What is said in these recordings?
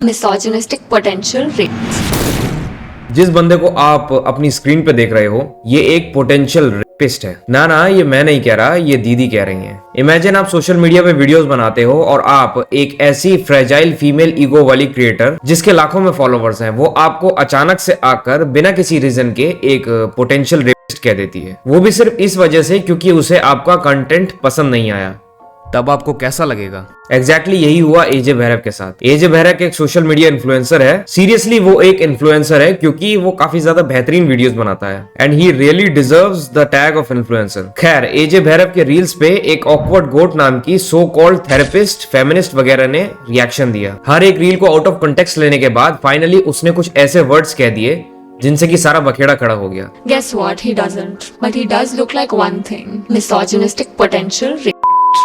misogynistic potential rape. जिस बंदे को आप अपनी स्क्रीन पे देख रहे हो ये एक पोटेंशियल रेपिस्ट है। ना ये मैं नहीं कह रहा, ये दीदी कह रही हैं। इमेजिन आप सोशल मीडिया पे वीडियोस बनाते हो और आप एक ऐसी फ्रेजाइल फीमेल ईगो वाली क्रिएटर जिसके लाखों में फॉलोवर्स हैं, वो आपको अचानक से आकर बिना किसी रीजन के एक पोटेंशियल रेपिस्ट कह देती है, वो भी सिर्फ इस वजह से क्योंकि उसे आपका कंटेंट पसंद नहीं आया। तब आपको कैसा लगेगा? एग्जैक्टली यही हुआ एजे भैरव के साथ। एजे भैरव एक सोशल मीडिया इन्फ्लुएंसर है। सीरियसली वो एक इन्फ्लुएंसर है क्योंकि वो काफी ज्यादा बेहतरीन वीडियोस बनाता है and he really deserves the tag of influencer. खैर, एजे भैरव के रील्स पे एक ऑकवर्ड गोट नाम की सो कॉल्ड थेरेपिस्ट, फेमिनिस्ट वगैरह ने रिएक्शन दिया। हर एक रील को आउट ऑफ कॉन्टेक्स्ट लेने के बाद फाइनली उसने कुछ ऐसे वर्ड्स कह दिए जिनसे कि सारा बखेड़ा खड़ा हो गया। Guess what? He doesn't. But he does look like one thing. Misogynistic potential rape.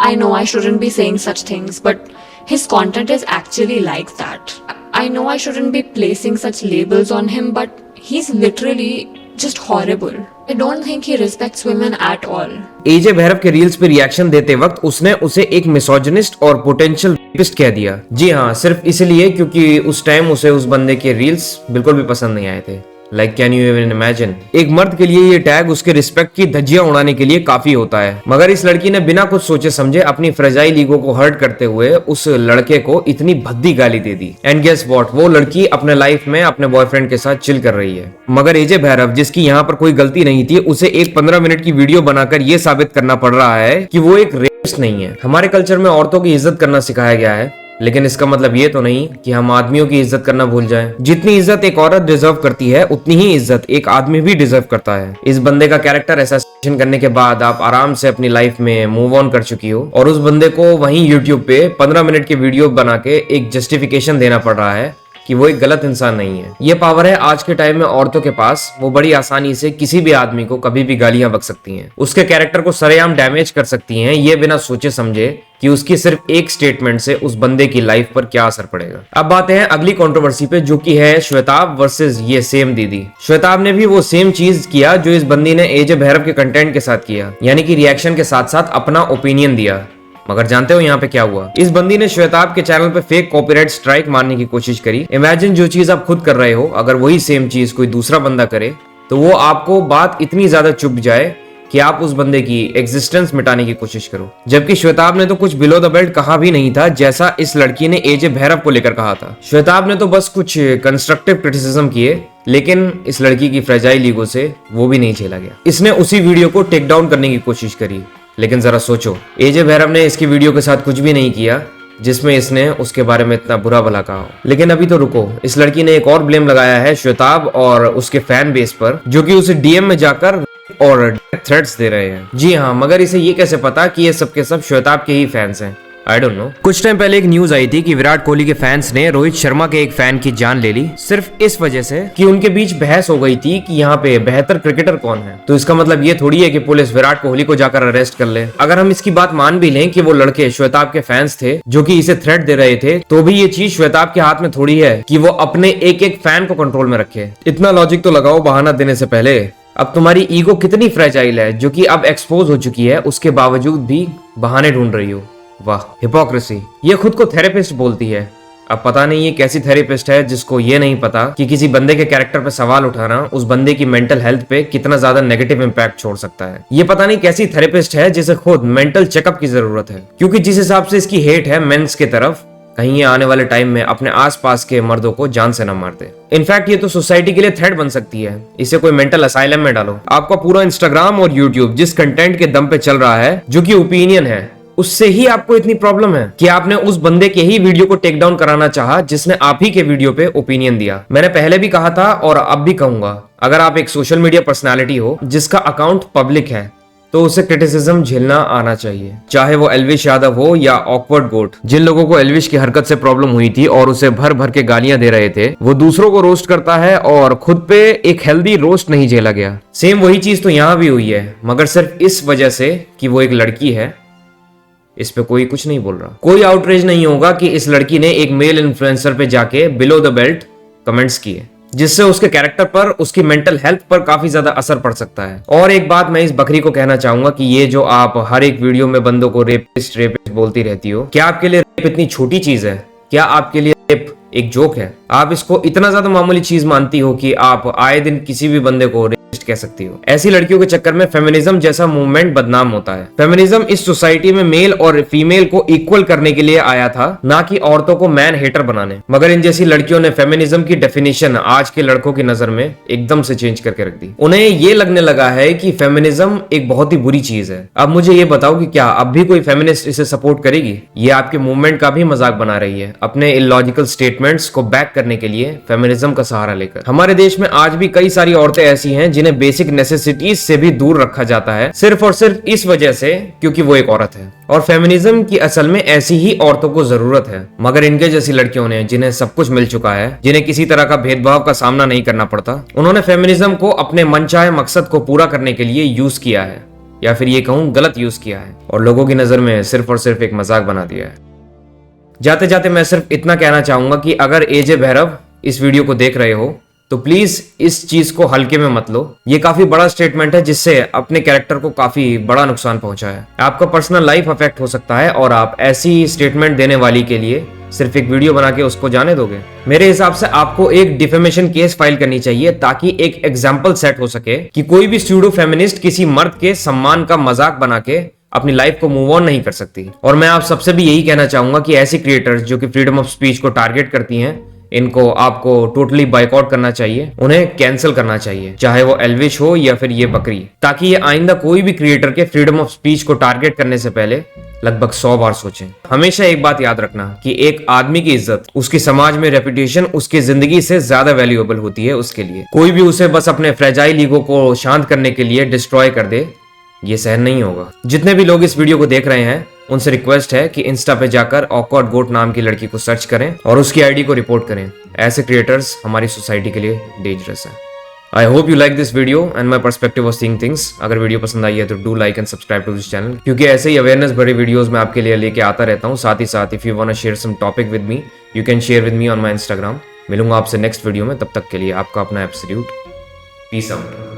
I know I shouldn't be saying such things, but his content is actually like that. I know I shouldn't be placing such labels on him, but he's literally just horrible. I don't think he respects women at all. एजे भैरव के reels पे reaction देते वक्त उसने उसे एक misogynist और potential rapist कह दिया। जी हाँ, सिर्फ इसलिए क्योंकि उस टाइम उसे उस बंदे के रील्स बिल्कुल भी पसंद नहीं आए थे। Like can you even imagine? एक मर्द के लिए ये टैग उसके रिस्पेक्ट की धज्जियां उड़ाने के लिए काफी होता है, मगर इस लड़की ने बिना कुछ सोचे समझे अपनी फ्रेजाइल ईगो को हर्ट करते हुए उस लड़के को इतनी भद्दी गाली दे दी। And guess what? वो लड़की अपने लाइफ में अपने बॉयफ्रेंड के साथ चिल कर रही है, मगर एजे भैरव जिसकी यहाँ पर कोई गलती नहीं थी, उसे एक 15 मिनट की वीडियो बनाकर ये साबित करना पड़ रहा है कि वो एक रेपिस्ट नहीं है। हमारे कल्चर में औरतों की इज्जत करना सिखाया गया है, लेकिन इसका मतलब ये तो नहीं कि हम आदमियों की इज्जत करना भूल जाएं। जितनी इज्जत एक औरत डिजर्व करती है उतनी ही इज्जत एक आदमी भी डिजर्व करता है। इस बंदे का कैरेक्टर असैसिनेशन करने के बाद आप आराम से अपनी लाइफ में मूव ऑन कर चुकी हो और उस बंदे को वहीं यूट्यूब पे 15 मिनट की वीडियो बना के एक जस्टिफिकेशन देना पड़ रहा है कि वो एक गलत इंसान नहीं है। ये पावर है आज के टाइम में औरतों के पास। वो बड़ी आसानी से किसी भी आदमी को कभी भी गालियां बक सकती हैं, उसके कैरेक्टर को सरेआम डैमेज कर सकती हैं, ये बिना सोचे समझे कि उसकी सिर्फ एक स्टेटमेंट से उस बंदे की लाइफ पर क्या असर पड़ेगा। अब बात है अगली कंट्रोवर्सी पे, जो कि है श्वेताब वर्सेस ये सेम दीदी। श्वेताब ने भी वो सेम चीज किया जो इस बंदी ने एजे भैरव के कंटेंट के साथ किया, यानी कि रिएक्शन के साथ साथ अपना ओपिनियन दिया। मगर जानते हो यहाँ पे क्या हुआ? इस बंदी ने श्वेताब के चैनल पे फेक कॉपीराइट स्ट्राइक मारने की कोशिश करी। इमेजिन जो चीज आप खुद कर रहे हो, अगर वही सेम चीज कोई दूसरा बंदा करे तो वो आपको बात इतनी ज्यादा चुभ जाए कि आप उस बंदे की एग्जिस्टेंस मिटाने की कोशिश करो। जबकि श्वेताब ने तो कुछ बिलो द बेल्ट कहा भी नहीं था, जैसा इस लड़की ने एजे भैरव को लेकर कहा था। श्वेताब ने तो बस कुछ कंस्ट्रक्टिव क्रिटिसिज्म किए, लेकिन इस लड़की की फ्रेजाइल ईगो से वो भी नहीं झेला गया। इसने उसी वीडियो को टेक डाउन करने की कोशिश करी, लेकिन जरा सोचो, एजे भैरव ने इसकी वीडियो के साथ कुछ भी नहीं किया जिसमें इसने उसके बारे में इतना बुरा भला कहा हो। लेकिन अभी तो रुको, इस लड़की ने एक और ब्लेम लगाया है श्वेताब और उसके फैन बेस पर, जो कि उसे डीएम में जाकर और थ्रेट्स दे रहे हैं। जी हाँ, मगर इसे ये कैसे पता कि ये सब के सब श्वेताब के ही फैंस हैं? I don't know. कुछ टाइम पहले एक न्यूज आई थी कि विराट कोहली के फैंस ने रोहित शर्मा के एक फैन की जान ले ली, सिर्फ इस वजह से कि उनके बीच बहस हो गई थी कि यहाँ पे बेहतर क्रिकेटर कौन है। तो इसका मतलब ये थोड़ी है कि पुलिस विराट कोहली को जाकर अरेस्ट कर ले। अगर हम इसकी बात मान भी लें कि वो लड़के श्वेताब के फैंस थे जो कि इसे थ्रेट दे रहे थे, तो भी ये चीज श्वेताब के हाथ में थोड़ी है कि वो अपने एक एक फैन को कंट्रोल में रखे। इतना लॉजिक तो लगाओ बहाना देने से पहले। अब तुम्हारी ईगो कितनी फ्रेजाइल है जो कि अब एक्सपोज हो चुकी है, उसके बावजूद भी बहाने ढूंढ रही हो। वाह, हिपोक्रेसी। ये खुद को थेरेपिस्ट बोलती है। अब पता नहीं ये कैसी थेरेपिस्ट है जिसको ये नहीं पता कि किसी बंदे के कैरेक्टर पे सवाल उठाना उस बंदे की मेंटल हेल्थ पे कितना ज्यादा नेगेटिव इंपैक्ट छोड़ सकता है। ये पता नहीं कैसी थेरेपिस्ट है जिसे खुद मेंटल चेकअप की जरूरत है, क्योंकि जिस हिसाब से इसकी हेट है मेंस के तरफ, कहीं ये आने वाले टाइम में अपने आसपास के मर्दों को जान से न मार दे। इनफैक्ट ये तो सोसाइटी के लिए थ्रेट बन सकती है। इसे कोई मेंटल असाइलम में डालो। आपका पूरा इंस्टाग्राम और यूट्यूब जिस कंटेंट के दम पे चल रहा है, जो कि ओपिनियन है, उससे ही आपको इतनी प्रॉब्लम है कि आपने उस बंदे के ही वीडियो को टेक डाउन कराना चाहा जिसने आप ही के वीडियो पे ओपिनियन दिया। मैंने पहले भी कहा था और अब भी कहूंगा, अगर आप एक सोशल मीडिया पर्सनालिटी हो जिसका अकाउंट पब्लिक है, तो उसे क्रिटिसिज्म झेलना आना चाहिए, चाहे वो एल्विश यादव हो या ऑकवर्ड गोट। जिन लोगों को एल्विश की हरकत से प्रॉब्लम हुई थी और उसे भर भर के गालियां दे रहे थे, वो दूसरों को रोस्ट करता है और खुद पे एक हेल्दी रोस्ट नहीं झेला गया। सेम वही चीज तो यहाँ भी हुई है, मगर सिर्फ इस वजह से कि वो एक लड़की है। इस पे कोई कुछ नहीं बोल रहा। कोई आउटरेज नहीं होगा कि इस लड़की ने एक मेल इन्फ्लुएंसर पे जाके बिलो द बेल्ट कमेंट्स किए, जिससे उसके कैरेक्टर पर, उसकी मेंटल हेल्थ पर काफी ज्यादा असर पड़ सकता है। और एक बात मैं इस बकरी को कहना चाहूंगा कि ये जो आप हर एक वीडियो में बंदों को रेपिस्ट रेपिस्ट बोलती रहती हो, क्या आपके लिए रेप इतनी छोटी चीज है? क्या आपके लिए रेप एक जोक है। आप इसको इतना ज्यादा मामूली चीज मानती हो कि आप आए दिन किसी भी बंदे को कह सकती हो। ऐसी लड़कियों के चक्कर में फेमिनिज्म जैसा मूवमेंट बदनाम होता है। फेमिनिज्म इस सोसाइटी में मेल और फीमेल को इक्वल करने के लिए आया था, ना कि औरतों को मैन हेटर बनाने। मगर इन जैसी लड़कियों ने फेमिनिज्म की डेफिनेशन आज के लड़कों की नजर में एकदम से चेंज करके रख दी। उन्हें ये लगने लगा है कि फेमिनिज्म एक बहुत ही बुरी चीज है। अब मुझे ये बताओ कि क्या अब भी कोई फेमिनिस्ट इसे सपोर्ट करेगी? ये आपके मूवमेंट का भी मजाक बना रही है, अपने इलॉजिकल स्टेटमेंट्स को बैक करने के लिए फेमिनिज्म का सहारा लेकर। हमारे देश में आज भी कई सारी औरतें ऐसी हैं जिन्हें बेसिक नेसेसिटीज से भी दूर रखा जाता है, सिर्फ और सिर्फ इस वजह से क्योंकि वो एक औरत है। और फेमिनिज्म की असल में ऐसी ही औरतों को जरूरत है। मगर इनके जैसी लड़कियों ने, जिन्हें सब कुछ मिल चुका है, जिन्हें किसी तरह का भेदभाव का सामना नहीं करना पड़ता, उन्होंने फेमिनिज्म को अपने मनचाहे मकसद को पूरा करने के लिए यूज किया है, या फिर ये कहूं गलत यूज किया है, और लोगों की नजर में सिर्फ और सिर्फ एक मजाक बना दिया है। जाते जाते मैं सिर्फ इतना कहना चाहूंगा कि अगर एजे भैरव इस वीडियो को देख रहे हो तो प्लीज इस चीज को हल्के में मत लो। ये काफी बड़ा स्टेटमेंट है जिससे अपने कैरेक्टर को काफी बड़ा नुकसान पहुंचा है। आपका पर्सनल लाइफ अफेक्ट हो सकता है और आप ऐसी स्टेटमेंट देने वाली के लिए सिर्फ एक वीडियो बना के उसको जाने दोगे? मेरे हिसाब से आपको एक डिफेमेशन केस फाइल करनी चाहिए ताकि एक एग्जाम्पल सेट हो सके कि कोई भी स्यूडो फेमिनिस्ट किसी मर्द के सम्मान का मजाक बना के अपनी लाइफ को मूव ऑन नहीं कर सकती। और मैं आप सबसे भी यही कहना चाहूंगा कि ऐसी क्रिएटर्स जो कि फ्रीडम ऑफ स्पीच को टारगेट करती हैं, इनको आपको टोटली बाइकआउट करना चाहिए, उन्हें कैंसिल करना चाहिए, चाहे वो एल्विश हो या फिर ये बकरी, ताकि ये आइंदा कोई भी क्रिएटर के फ्रीडम ऑफ स्पीच को टारगेट करने से पहले लगभग 100 बार सोचें। हमेशा एक बात याद रखना कि एक आदमी की इज्जत, उसकी समाज में रेपुटेशन, उसकी जिंदगी से ज्यादा वैल्यूएबल होती है उसके लिए। कोई भी उसे बस अपने फ्रेजाइल ईगो को शांत करने के लिए डिस्ट्रॉय कर दे, ये सहन नहीं होगा। जितने भी लोग इस वीडियो को देख रहे हैं उनसे रिक्वेस्ट है कि इंस्टा पे जाकर ऑकवर्ड गोट नाम की लड़की को सर्च करें और उसकी आईडी को रिपोर्ट करें। ऐसे क्रिएटर्स हमारी सोसाइटी के लिए डेंजरस है। I hope you like this video and my perspective of seeing things. अगर वीडियो पसंद आई है तो do like and subscribe to this channel, क्योंकि ऐसे ही अवेयरनेस भरे वीडियोस मैं आपके लिए लेके आता रहता हूँ। साथ ही साथ if you want to share some topic with me, you can share with me on my Instagram. मिलूंगा आपसे नेक्स्ट वीडियो में, तब तक के लिए आपका अपना एब्सोल्यूट पीस आउट।